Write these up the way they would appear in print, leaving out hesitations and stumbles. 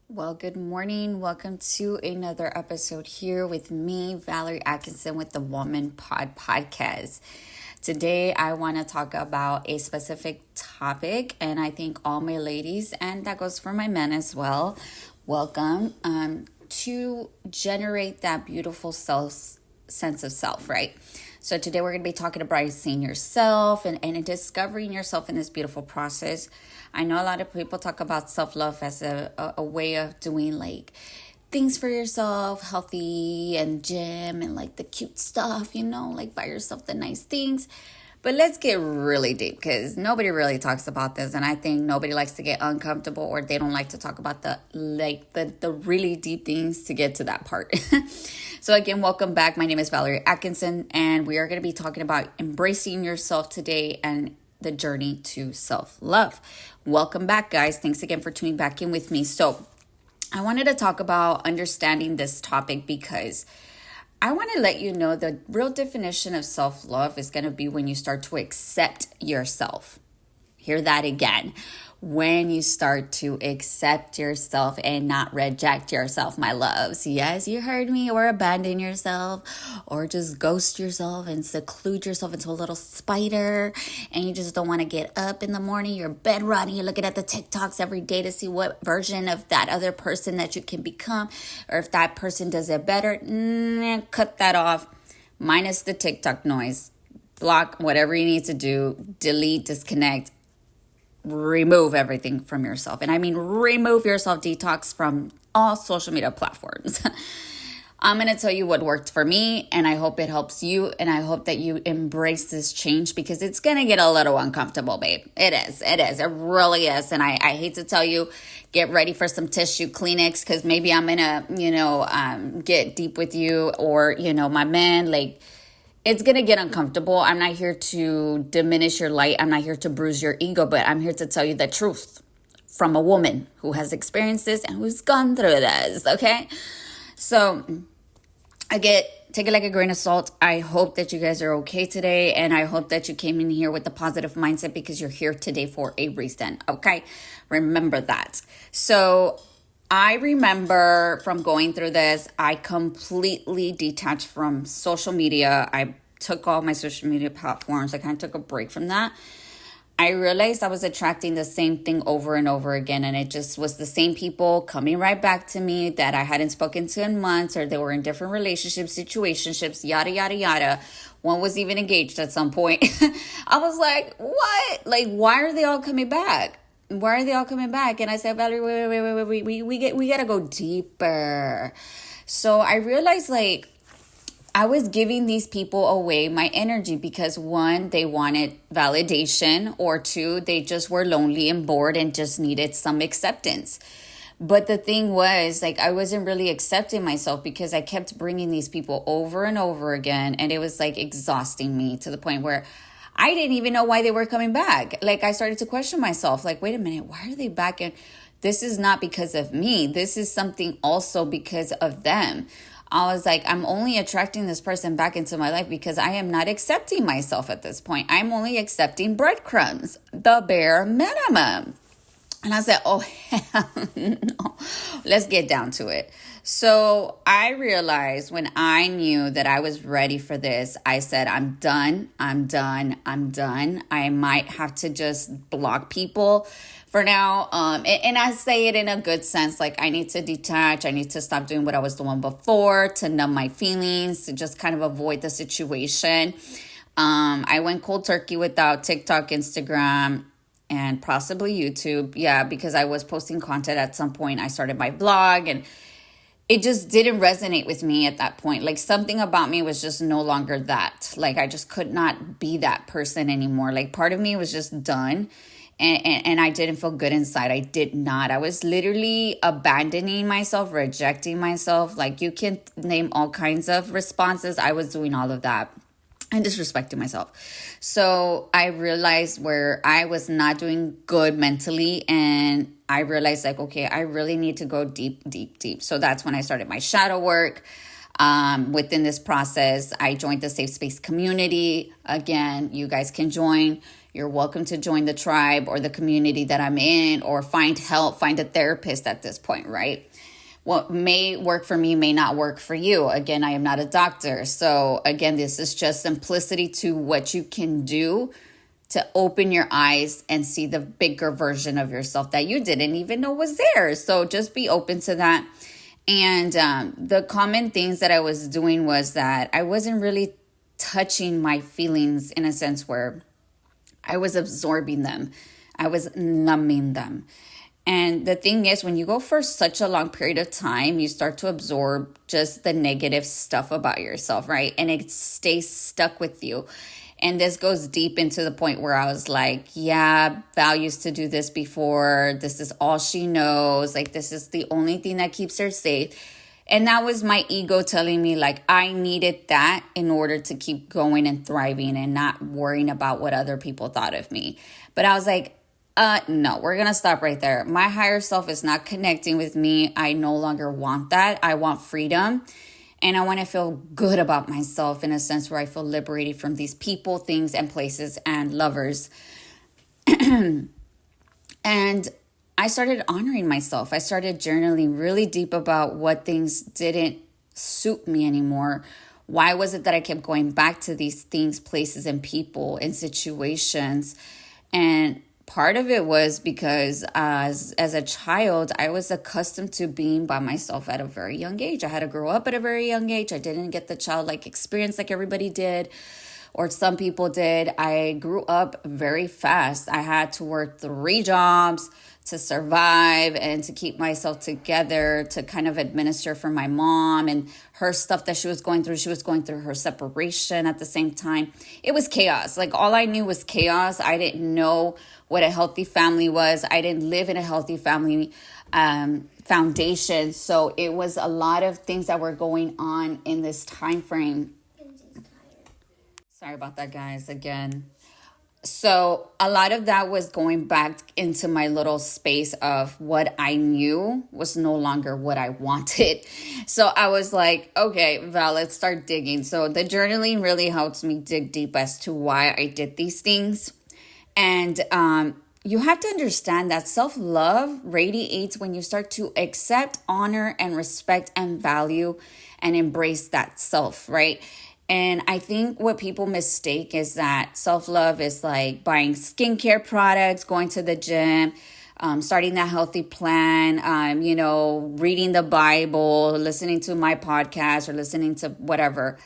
Well, good morning. Welcome to another episode here with me, Valerie Atkinson, with the Woman Pod podcast. Today, I want to talk about a specific topic, and I think all my ladies, and that goes for my men as well, welcome to generate that beautiful sense of self, right? So today we're going to be talking about seeing yourself and discovering yourself in this beautiful process. I know a lot of people talk about self-love as a way of doing like things for yourself, healthy and gym and like the cute stuff, like buy yourself the nice things. But let's get really deep because nobody really talks about this, and I think nobody likes to get uncomfortable or they don't like to talk about the really deep things to get to that part. So again, welcome back. My name is Valerie Atkinson, and we are going to be talking about embracing yourself today and the journey to self-love. Welcome back, guys. Thanks again for tuning back in with me. So I wanted to talk about understanding this topic because I want to let you know the real definition of self-love is going to be when you start to accept yourself. Hear that again. When you start to accept yourself and not reject yourself, my loves. Yes, you heard me. Or abandon yourself or just ghost yourself and seclude yourself into a little spider and you just don't want to get up in the morning. You're bedridden. You're looking at the TikToks every day to see what version of that other person that you can become, or if that person does it better. Cut that off. Minus the TikTok noise. Block whatever you need to do. Delete, disconnect. Remove everything from yourself. And I mean remove yourself, detox from all social media platforms. I'm going to tell you what worked for me, and I hope it helps you, and I hope that you embrace this change because it's going to get a little uncomfortable, babe. It is. It really is. And I hate to tell you, get ready for some tissue Kleenex because maybe I'm going to, get deep with you or, my man, like, it's going to get uncomfortable. I'm not here to diminish your light. I'm not here to bruise your ego, but I'm here to tell you the truth from a woman who has experienced this and who's gone through this, okay? So, take it like a grain of salt. I hope that you guys are okay today, and I hope that you came in here with a positive mindset because you're here today for a reason, okay? Remember that. So, I remember from going through this, I completely detached from social media. I took all my social media platforms. I kind of took a break from that. I realized I was attracting the same thing over and over again. And it just was the same people coming right back to me that I hadn't spoken to in months, or they were in different relationships, situationships, yada, yada, yada. One was even engaged at some point. I was like, what? Like, why are they all coming back? Why are they all coming back? And I said, Valerie, wait, we gotta go deeper. So I realized like I was giving these people away my energy because one, they wanted validation, or two, they just were lonely and bored and just needed some acceptance. But the thing was, like, I wasn't really accepting myself because I kept bringing these people over and over again. And it was like exhausting me to the point where I didn't even know why they were coming back. Like, I started to question myself, like, wait a minute, why are they back? And this is not because of me. This is something also because of them. I was like, I'm only attracting this person back into my life because I am not accepting myself at this point. I'm only accepting breadcrumbs, the bare minimum. And I said, oh, hell no. Let's get down to it. So I realized when I knew that I was ready for this, I said, I'm done. I might have to just block people for now. And I say it in a good sense. Like, I need to detach. I need to stop doing what I was doing before, to numb my feelings, to just kind of avoid the situation. I went cold turkey without TikTok, Instagram, and possibly YouTube. Yeah, because I was posting content at some point. I started my blog and it just didn't resonate with me at that point. Like, something about me was just no longer that. Like, I just could not be that person anymore. Like, part of me was just done. And I didn't feel good inside. I did not. I was literally abandoning myself, rejecting myself. Like, you can name all kinds of responses. I was doing all of that and disrespecting myself. So I realized where I was not doing good mentally, and I realized like, okay, I really need to go deep. So that's when I started my shadow work. Within this process, I joined the Safe Space community. Again, you guys can join. You're welcome to join the tribe or the community that I'm in, or find help, find a therapist at this point, right? What may work for me may not work for you. Again, I am not a doctor. So again, this is just simplicity to what you can do to open your eyes and see the bigger version of yourself that you didn't even know was there. So just be open to that. And the common things that I was doing was that I wasn't really touching my feelings in a sense where I was absorbing them. I was numbing them. And the thing is, when you go for such a long period of time, you start to absorb just the negative stuff about yourself, right? And it stays stuck with you. And this goes deep into the point where I was like, yeah, Val used to do this before. This is all she knows. Like, this is the only thing that keeps her safe. And that was my ego telling me, like, I needed that in order to keep going and thriving and not worrying about what other people thought of me. But I was like, no, we're going to stop right there. My higher self is not connecting with me. I no longer want that. I want freedom. And I want to feel good about myself in a sense where I feel liberated from these people, things, and places and lovers. And I started honoring myself. I started journaling really deep about what things didn't suit me anymore. Why was it that I kept going back to these things, places, and people and situations? And part of it was because as a child, I was accustomed to being by myself at a very young age. I had to grow up at a very young age. I didn't get the childlike experience like everybody did, or some people did. I grew up very fast. I had to work 3 jobs to survive and to keep myself together, to kind of administer for my mom and her stuff that she was going through. She was going through her separation at the same time. It was chaos. Like, all I knew was chaos. I didn't know what a healthy family was. I didn't live in a healthy family foundation. So it was a lot of things that were going on in this time frame. Sorry about that, guys, again. So a lot of that was going back into my little space of what I knew was no longer what I wanted. So I was like, okay, Val, let's start digging. So the journaling really helps me dig deep as to why I did these things. And you have to understand that self-love radiates when you start to accept, honor, and respect and value and embrace that self, right? And I think what people mistake is that self-love is like buying skincare products, going to the gym, starting that healthy plan, reading the Bible, listening to my podcast, or listening to whatever.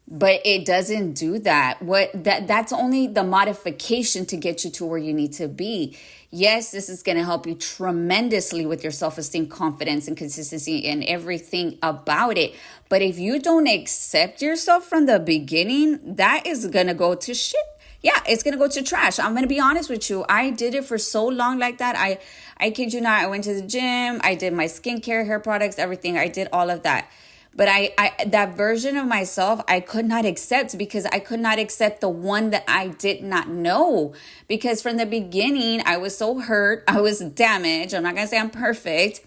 But it doesn't do that. That's only the modification to get you to where you need to be. Yes, this is going to help you tremendously with your self-esteem, confidence, and consistency and everything about it. But if you don't accept yourself from the beginning, that is going to go to shit. Yeah, it's going to go to trash. I'm going to be honest with you. I did it for so long like that. I kid you not. I went to the gym. I did my skincare, hair products, everything. I did all of that. But I that version of myself, I could not accept, because I could not accept the one that I did not know. Because from the beginning, I was so hurt. I was damaged. I'm not going to say I'm perfect,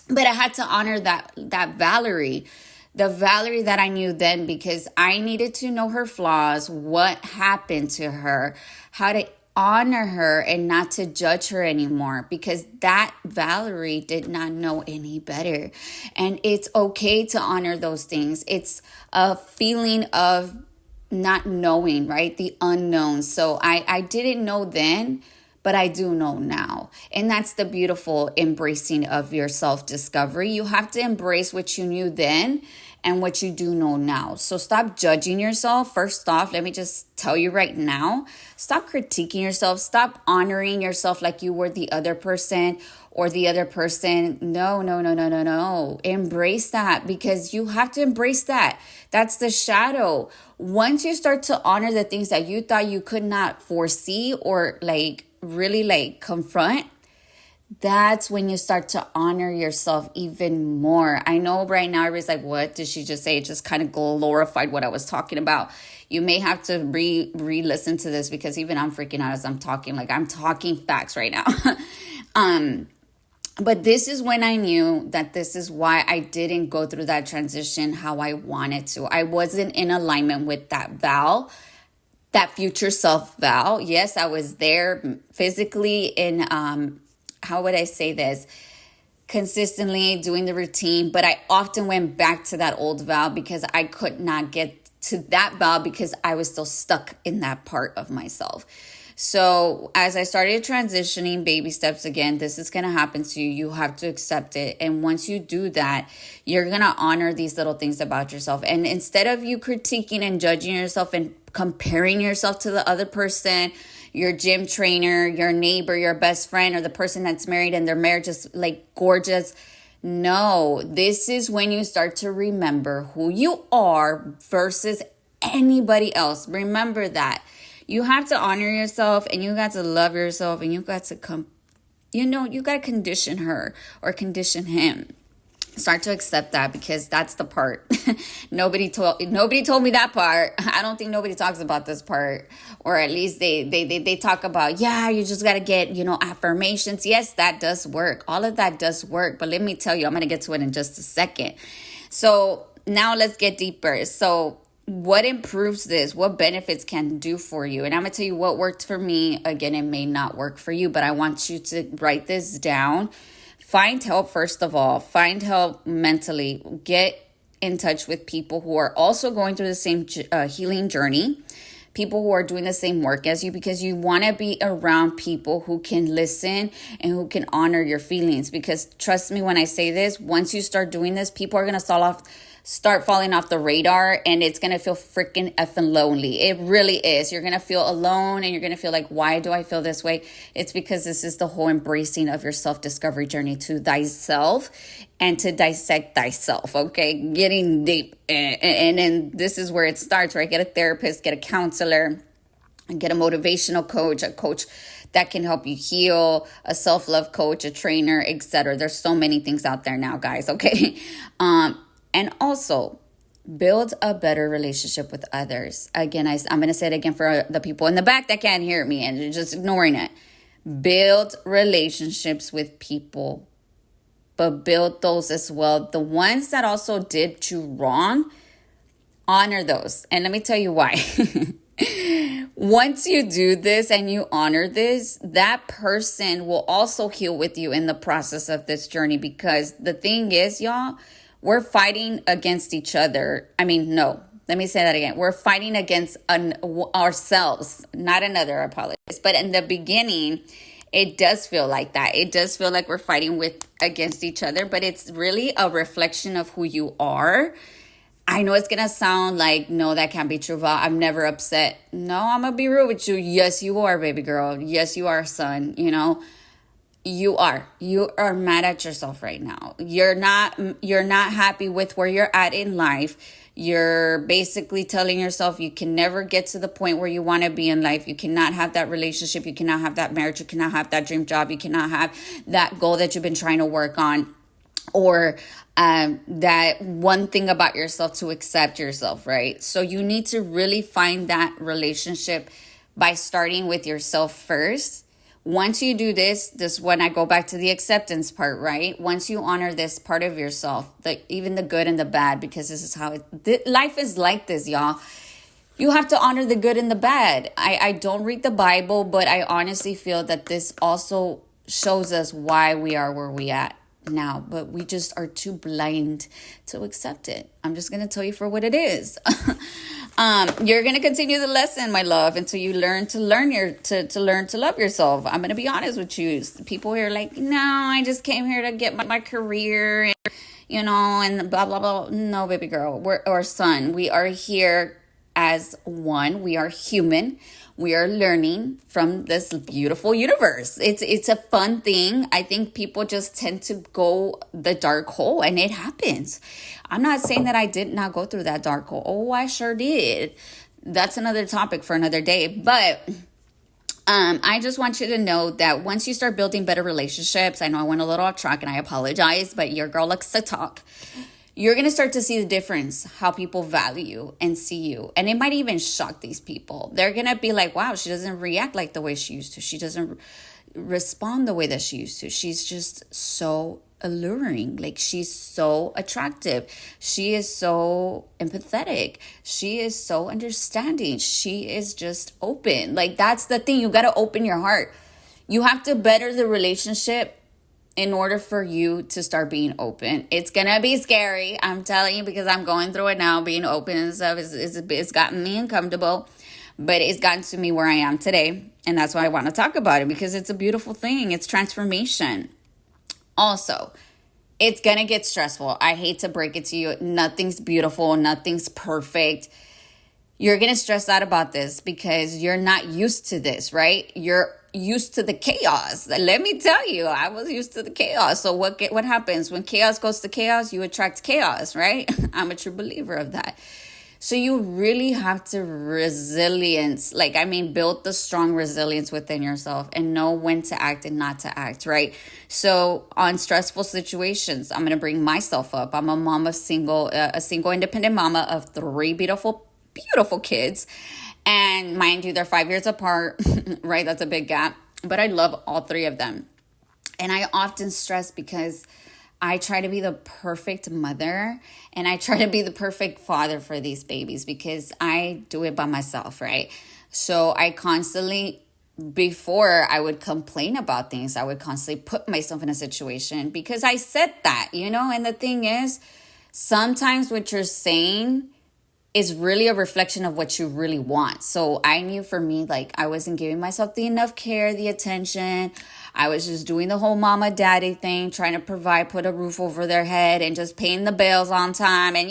but I had to honor that Valerie, the Valerie that I knew then, because I needed to know her flaws, what happened to her, how to honor her and not to judge her anymore, because that Valerie did not know any better. And it's okay to honor those things. It's a feeling of not knowing, right? The unknown. So I didn't know then, but I do know now. And that's the beautiful embracing of your self-discovery. You have to embrace what you knew then and what you do know now. So stop judging yourself. First off, let me just tell you right now, stop critiquing yourself. Stop honoring yourself like you were the other person or the other person. No. Embrace that, because you have to embrace that. That's the shadow. Once you start to honor the things that you thought you could not foresee or really confront, that's when you start to honor yourself even more. I know right now everybody's like, what did she just say? It just kind of glorified what I was talking about. You may have to re-listen to this, because even I'm freaking out as I'm talking. Like, I'm talking facts right now. But this is when I knew that this is why I didn't go through that transition how I wanted to. I wasn't in alignment with that Val that future self Val. Yes, I was there physically in, how would I say this? Consistently doing the routine, but I often went back to that old Val because I could not get to that Val because I was still stuck in that part of myself. So as I started transitioning baby steps again, this is going to happen to you. You have to accept it. And once you do that, you're going to honor these little things about yourself. And instead of you critiquing and judging yourself and comparing yourself to the other person, your gym trainer, your neighbor, your best friend, or the person that's married and their marriage is like gorgeous. No, this is when you start to remember who you are versus anybody else. Remember that. You have to honor yourself and you got to love yourself and you got to you got to condition her or condition him. Start to accept that because that's the part. Nobody told me that part. I don't think nobody talks about this part, or at least they talk about, yeah, you just got to get, affirmations. Yes, that does work. All of that does work. But let me tell you, I'm going to get to it in just a second. So now let's get deeper. So what improves this? What benefits can do for you? And I'm going to tell you what worked for me. Again, it may not work for you, but I want you to write this down. Find help, first of all. Find help mentally. Get in touch with people who are also going through the same healing journey, people who are doing the same work as you, because you want to be around people who can listen and who can honor your feelings. Because trust me when I say this, once you start doing this, people are going to start falling off the radar, and it's going to feel freaking effing lonely. It really is. You're going to feel alone, and you're going to feel like, why do I feel this way? It's because this is the whole embracing of your self-discovery journey to thyself and to dissect thyself, okay? Getting deep. And then this is where it starts, right? Get a therapist, get a counselor, get a motivational coach, a coach that can help you heal, a self-love coach, a trainer, etc. There's so many things out there now, guys, okay? And also, build a better relationship with others. Again, I'm going to say it again for the people in the back that can't hear me and they're just ignoring it. Build relationships with people, but build those as well. The ones that also did you wrong, honor those. And let me tell you why. Once you do this and you honor this, that person will also heal with you in the process of this journey. Because the thing is, y'all, we're fighting against each other. No, let me say that again. We're fighting against ourselves, not another, I apologize. But in the beginning, it does feel like that. It does feel like we're fighting against each other, but it's really a reflection of who you are. I know it's going to sound like, no, that can't be true, Val. I'm never upset. No, I'm going to be real with you. Yes, you are, baby girl. Yes, you are, son. You are mad at yourself right now. You're not happy with where you're at in life. You're basically telling yourself you can never get to the point where you want to be in life. You cannot have that relationship. You cannot have that marriage. You cannot have that dream job. You cannot have that goal that you've been trying to work on, or that one thing about yourself to accept yourself, right? So you need to really find that relationship by starting with yourself first. Once you do this when I go back to the acceptance part, right? Once you honor this part of yourself, even the good and the bad, because this is how life is like this, y'all. You have to honor the good and the bad. I don't read the Bible, but I honestly feel that this also shows us why we are where we at now, but we just are too blind to accept it. I'm just going to tell you for what it is. You're going to continue the lesson, my love, until you learn to learn to love yourself. I'm going to be honest with you. People here are like, no, I just came here to get my career and, and blah, blah, blah. No, baby girl, or son, we are here as one. We are human. We are learning from this beautiful universe. It's a fun thing. I think people just tend to go the dark hole, and it happens. I'm not saying that I did not go through that dark hole. Oh, I sure did. That's another topic for another day. But I just want you to know that once you start building better relationships, I know I went a little off track and I apologize, but your girl likes to talk. You're going to start to see the difference, how people value you and see you. And it might even shock these people. They're going to be like, wow, she doesn't react like the way she used to. She doesn't respond the way that she used to. She's just so alluring. Like, she's so attractive. She is so empathetic. She is so understanding. She is just open. Like, that's the thing. You got to open your heart. You have to better the relationship in order for you to start being open. It's gonna be scary, I'm telling you, because I'm going through it now. Being open and stuff it's gotten me uncomfortable, but it's gotten to me where I am today, and that's why I want to talk about it, because it's a beautiful thing. It's transformation. Also, it's gonna get stressful. I hate to break it to you. Nothing's beautiful, nothing's perfect. You're gonna stress out about this because you're not used to this, right? You're used to the chaos. Let me tell you, I was used to the chaos. So what happens when chaos goes to chaos? You attract chaos, right? I'm a true believer of that. So you really have to build the strong resilience within yourself and know when to act and not to act, right? So on stressful situations, I'm going to bring myself up. I'm a mom of a single independent mama of 3 beautiful kids. And mind you, they're 5 years apart, right? That's a big gap. But I love all 3 of them. And I often stress because I try to be the perfect mother and I try to be the perfect father for these babies because I do it by myself, right? So I constantly, before I would complain about things, I would constantly put myself in a situation because I said that, and the thing is, sometimes what you're saying is really a reflection of what you really want. So I knew for me, like, I wasn't giving myself the enough care, the attention. I was just doing the whole mama daddy thing, trying to provide, put a roof over their head and just paying the bills on time and,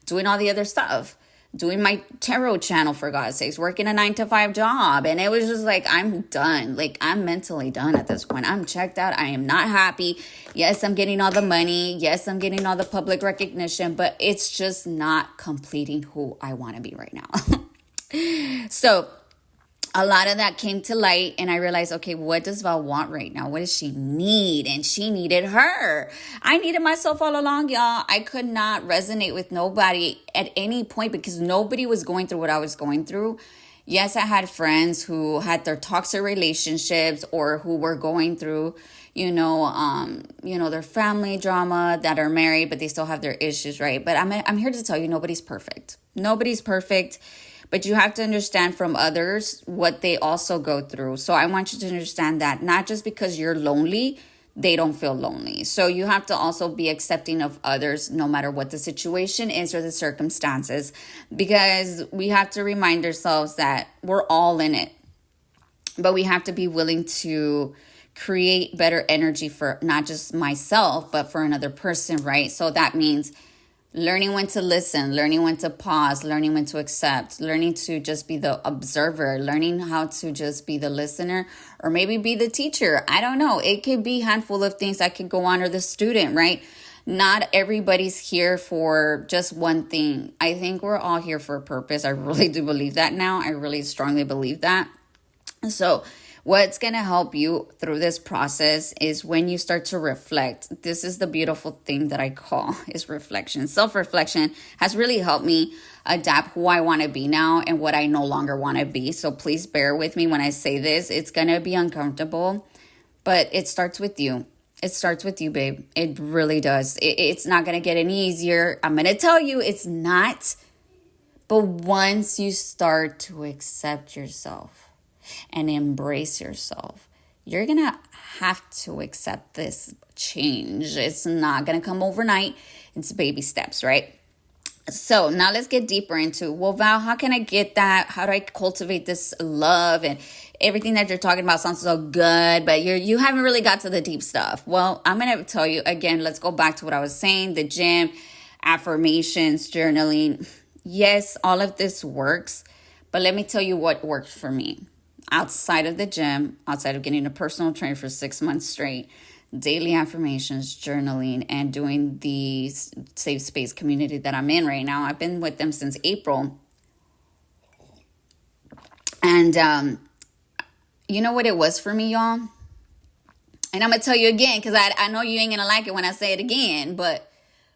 doing all the other stuff. Doing my tarot channel, for God's sakes, working a 9-to-5 job. And it was just like, I'm done. Like, I'm mentally done at this point. I'm checked out. I am not happy. Yes, I'm getting all the money. Yes, I'm getting all the public recognition, but it's just not completing who I want to be right now. So a lot of that came to light, and I realized, okay, what does Val want right now? What does she need? And she needed her. I needed myself all along, y'all. I could not resonate with nobody at any point because nobody was going through what I was going through. Yes, I had friends who had their toxic relationships or who were going through, their family drama, that are married, but they still have their issues, right? But I'm here to tell you, nobody's perfect. Nobody's perfect. But you have to understand from others what they also go through. So I want you to understand that not just because you're lonely, they don't feel lonely. So you have to also be accepting of others, no matter what the situation is or the circumstances, because we have to remind ourselves that we're all in it. But we have to be willing to create better energy for not just myself, but for another person, right? So that means learning when to listen, learning when to pause, learning when to accept, learning to just be the observer, learning how to just be the listener, or maybe be the teacher. I don't know. It could be a handful of things that could go on, or the student, right? Not everybody's here for just one thing. I think we're all here for a purpose. I really do believe that now. I really strongly believe that. So what's going to help you through this process is when you start to reflect. This is the beautiful thing that I call is reflection. Self-reflection has really helped me adapt who I want to be now and what I no longer want to be. So please bear with me when I say this. It's going to be uncomfortable, but it starts with you. It starts with you, babe. It really does. It's not going to get any easier. I'm going to tell you it's not. But once you start to accept yourself and embrace yourself, you're going to have to accept this change. It's not going to come overnight. It's baby steps, right? So now let's get deeper into, well, Val, how can I get that? How do I cultivate this love? And everything that you're talking about sounds so good, but you haven't really got to the deep stuff. Well, I'm going to tell you again, let's go back to what I was saying, the gym, affirmations, journaling. Yes, all of this works, but let me tell you what worked for me. Outside of the gym, outside of getting a personal trainer for 6 months straight, daily affirmations, journaling, and doing the safe space community that I'm in right now. I've been with them since April. And you know what it was for me, y'all? And I'm going to tell you again, because I know you ain't going to like it when I say it again, but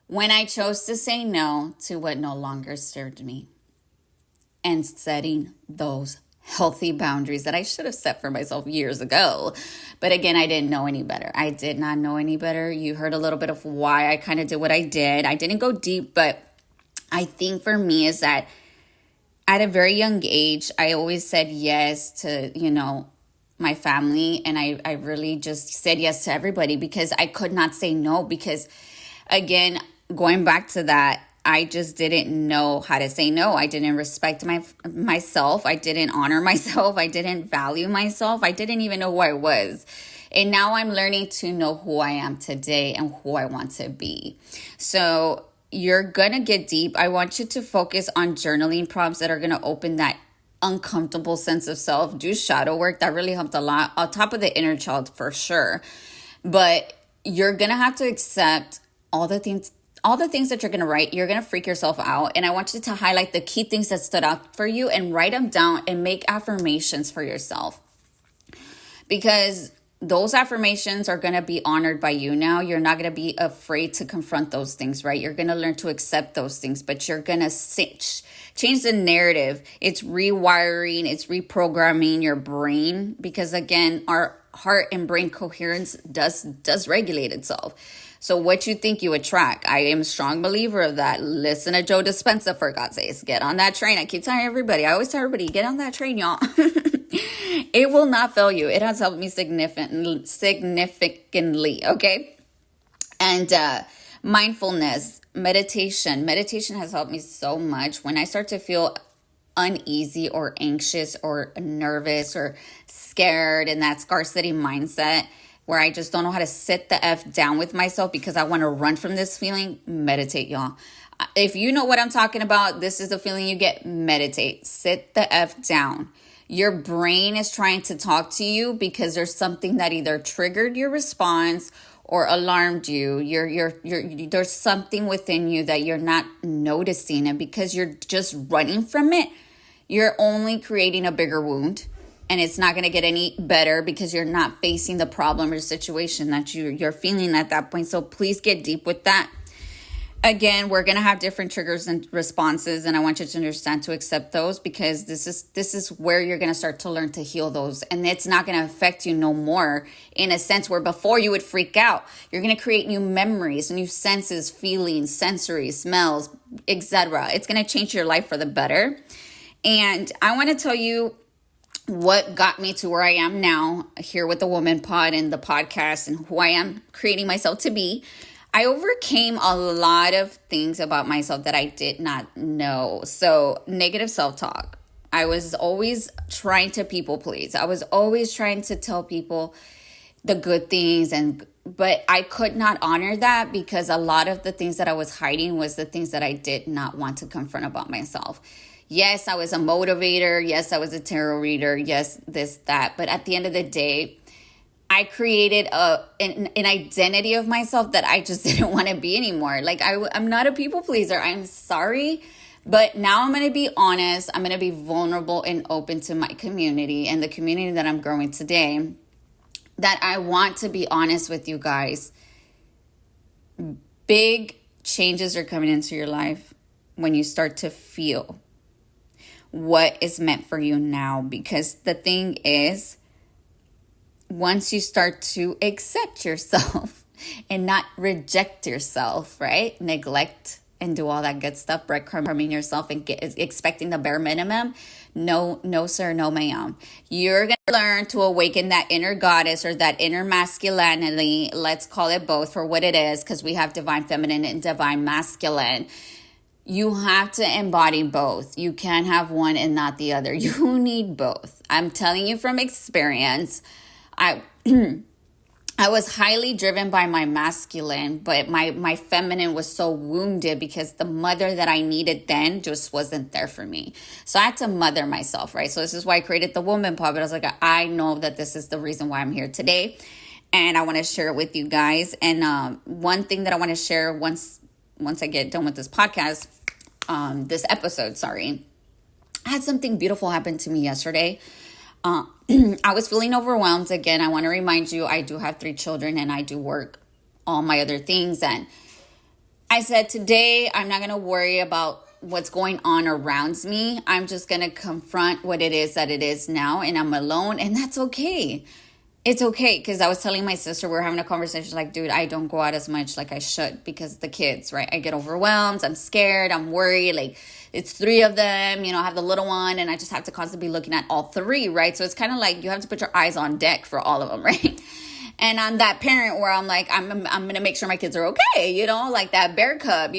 when I chose to say no to what no longer served me and setting those healthy boundaries that I should have set for myself years ago. But again, I didn't know any better. I did not know any better. You heard a little bit of why I kind of did what I did. I didn't go deep, but I think for me is that at a very young age, I always said yes to, my family. And I really just said yes to everybody because I could not say no. Because again, going back to that, I just didn't know how to say no. I didn't respect myself. I didn't honor myself. I didn't value myself. I didn't even know who I was. And now I'm learning to know who I am today and who I want to be. So you're going to get deep. I want you to focus on journaling prompts that are going to open that uncomfortable sense of self. Do shadow work. That really helped a lot. On top of the inner child for sure. But you're going to have to accept all the things that you're going to write. You're going to freak yourself out. And I want you to highlight the key things that stood out for you and write them down and make affirmations for yourself. Because those affirmations are going to be honored by you now. You're not going to be afraid to confront those things, right? You're going to learn to accept those things, but you're going to change the narrative. It's rewiring, it's reprogramming your brain because again, our heart and brain coherence does regulate itself. So what you think you attract. I am a strong believer of that. Listen to Joe Dispenza, for God's sakes. Get on that train. I keep telling everybody. I always tell everybody, get on that train, y'all. It will not fail you. It has helped me significantly, okay? And mindfulness, meditation. Meditation has helped me so much. When I start to feel uneasy or anxious or nervous or scared in that scarcity mindset, where I just don't know how to sit the F down with myself because I want to run from this feeling, meditate, y'all. If you know what I'm talking about, this is the feeling you get, meditate. Sit the F down. Your brain is trying to talk to you because there's something that either triggered your response or alarmed you. There's something within you that you're not noticing. And because you're just running from it, you're only creating a bigger wound. And it's not going to get any better because you're not facing the problem or situation that you're feeling at that point. So please get deep with that. Again, we're going to have different triggers and responses. And I want you to understand to accept those because this is where you're going to start to learn to heal those. And it's not going to affect you no more in a sense where before you would freak out. You're going to create new memories, new senses, feelings, sensory, smells, etc. It's going to change your life for the better. And I want to tell you what got me to where I am now here with the Woman Pod and the podcast and who I am creating myself to be. I overcame a lot of things about myself that I did not know. So negative self-talk. I was always trying to people please. I was always trying to tell people the good things but I could not honor that because a lot of the things that I was hiding was the things that I did not want to confront about myself. Yes, I was a motivator. Yes, I was a tarot reader. Yes, this, that. But at the end of the day, I created an identity of myself that I just didn't want to be anymore. Like I'm not a people pleaser. I'm sorry. But now I'm going to be honest. I'm going to be vulnerable and open to my community and the community that I'm growing today. That I want to be honest with you guys. Big changes are coming into your life when you start to feel what is meant for you now. Because the thing is, once you start to accept yourself and not reject yourself, right? Neglect and do all that good stuff, breadcrumbing yourself and expecting the bare minimum. No, sir, no, ma'am. You're going to learn to awaken that inner goddess or that inner masculinity. Let's call it both for what it is, because we have divine feminine and divine masculine. You have to embody both. You can't have one and not the other. You need both. I'm telling you from experience. I was highly driven by my masculine, but my feminine was so wounded because the mother that I needed then just wasn't there for me. So I had to mother myself, right? So this is why I created the Woman Pod. But I was like, I know that this is the reason why I'm here today. And I want to share it with you guys. And one thing that I want to share once I get done with this podcast, this episode, I had something beautiful happen to me yesterday. I was feeling overwhelmed. Again, I want to remind you, I do have 3 children and I do work all my other things. And I said, today, I'm not going to worry about what's going on around me. I'm just going to confront what it is that it is now, and I'm alone, and that's okay. It's okay, because I was telling my sister, we were having a conversation like, dude, I don't go out as much like I should because the kids, right? I get overwhelmed, I'm scared, I'm worried, like it's 3 of them, I have the little one, and I just have to constantly be looking at all 3, right? So it's kind of like you have to put your eyes on deck for all of them, right? And I'm that parent where I'm like, I'm going to make sure my kids are okay, like that bear cub,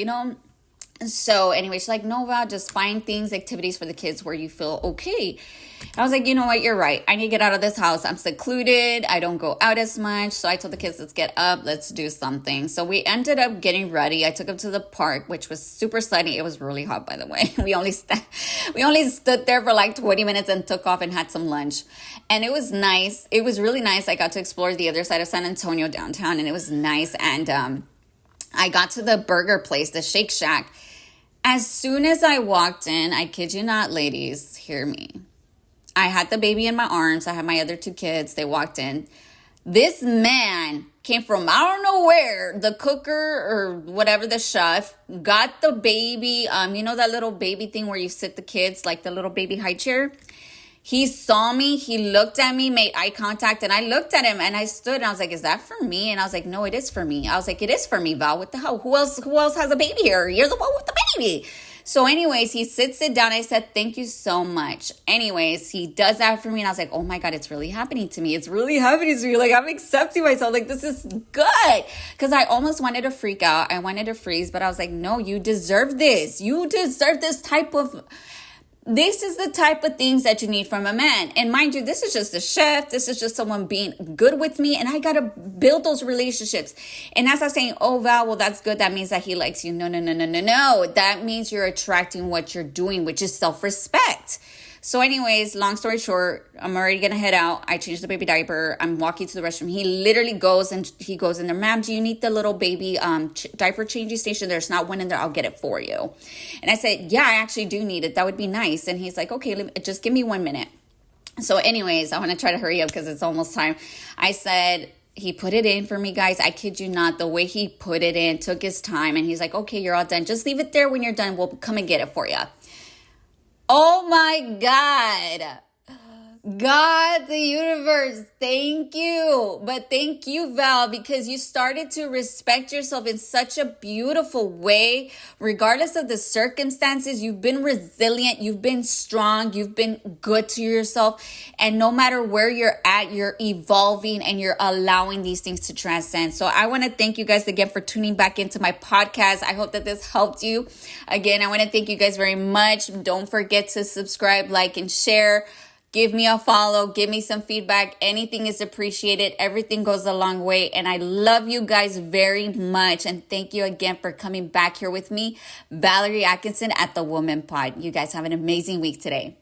So anyway, she's like, no, Val, just find things, activities for the kids where you feel okay. I was like, you know what? You're right. I need to get out of this house. I'm secluded. I don't go out as much. So I told the kids, let's get up. Let's do something. So we ended up getting ready. I took them to the park, which was super sunny. It was really hot, by the way. We only stood there for like 20 minutes and took off and had some lunch. And it was nice. It was really nice. I got to explore the other side of San Antonio downtown, and it was nice. And I got to the burger place, the Shake Shack. As soon as I walked in, I kid you not, ladies, hear me. I had the baby in my arms. I had my other 2 kids. They walked in. This man came from I don't know where, the cooker or whatever, the chef, got the baby, that little baby thing where you sit the kids, like the little baby high chair. He saw me, he looked at me, made eye contact, and I looked at him, and I stood, and I was like, is that for me? And I was like, no, it is for me. I was like, it is for me, Val. What the hell? Who else has a baby here? You're the one with the baby. So anyways, he sits it down. I said, thank you so much. Anyways, he does that for me. And I was like, oh my God, it's really happening to me. It's really happening to me. Like, I'm accepting myself. Like, this is good. Because I almost wanted to freak out. I wanted to freeze. But I was like, no, you deserve this. You deserve this is the type of things that you need from a man. And mind you, this is just a chef. This is just someone being good with me. And I got to build those relationships. And as I was saying, oh, Val, well, that's good. That means that he likes you. No. That means you're attracting what you're doing, which is self-respect. So anyways, long story short, I'm already going to head out. I changed the baby diaper. I'm walking to the restroom. He literally goes in there. Ma'am, do you need the little baby diaper changing station? There's not one in there. I'll get it for you. And I said, yeah, I actually do need it. That would be nice. And he's like, okay, just give me 1 minute. So anyways, I want to try to hurry up because it's almost time. I said, he put it in for me, guys. I kid you not. The way he put it in took his time. And he's like, okay, you're all done. Just leave it there. When you're done, we'll come and get it for you. Oh my God. God, the universe, thank you. But thank you, Val, because you started to respect yourself in such a beautiful way. Regardless of the circumstances, you've been resilient, you've been strong, you've been good to yourself. And no matter where you're at, you're evolving and you're allowing these things to transcend. So I want to thank you guys again for tuning back into my podcast. I hope that this helped you. Again, I want to thank you guys very much. Don't forget to subscribe, like, and share. Give me a follow. Give me some feedback. Anything is appreciated. Everything goes a long way. And I love you guys very much. And thank you again for coming back here with me, Valerie Atkinson at The Woman Pod. You guys have an amazing week today.